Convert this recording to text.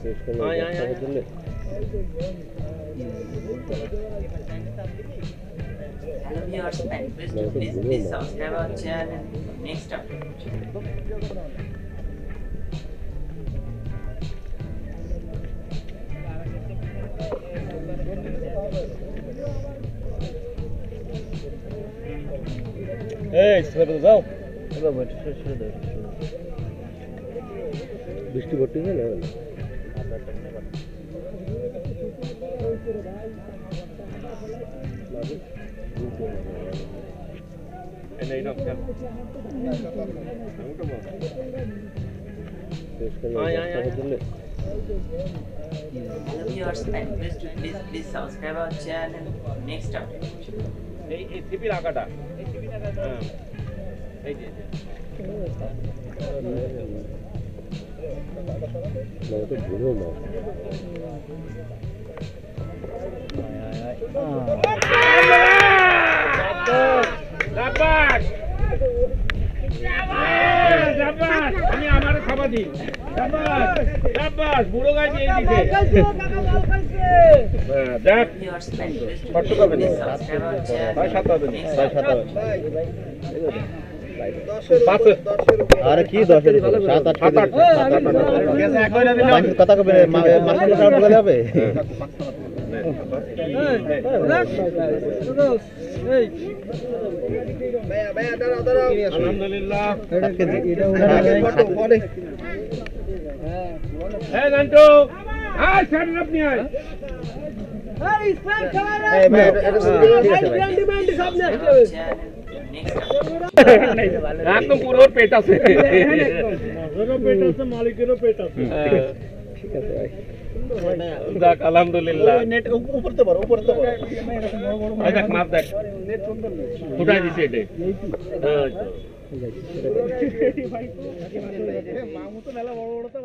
Hello viewers, and please subscribe our channel. Next update. এই ছেড়ে দাও বাবা ছেড়ে দাও বৃষ্টি পড়তেছে না এই নাও খেল Hello viewers, and please subscribe our channel. Next update. এই টিপির আকাটা এই টিপির আকাটা হ্যাঁ এই যে না তো ভুলো না শাবাশ শাবাশ আমি আমার খাবার দিই শাবাশ শাবাশ বুড়ো গাই দিয়ে দিছে দেখ কত কবে না Subscribe our channel. ভাই 7 হবে না ভাই 7 হবে আরে কি 10 এর 7 8 কথা কবে মাসের কাউন্ট বলে হবে আলহামদুলিল্লাহ এই গান্টু আয় স্যার আপনি আয় একদম পুরো পেট আছে মালিকেরও পেট আছে ঠিক আছে ভাই যাক আলহামদুলিল্লাহ নেট উপর তো বড় ভাই দেখ মাপ দেখ নেট সুন্দর ফুটাই দিছে এটা হ্যাঁ ভাই মামু তো মেলা বড় বড় তো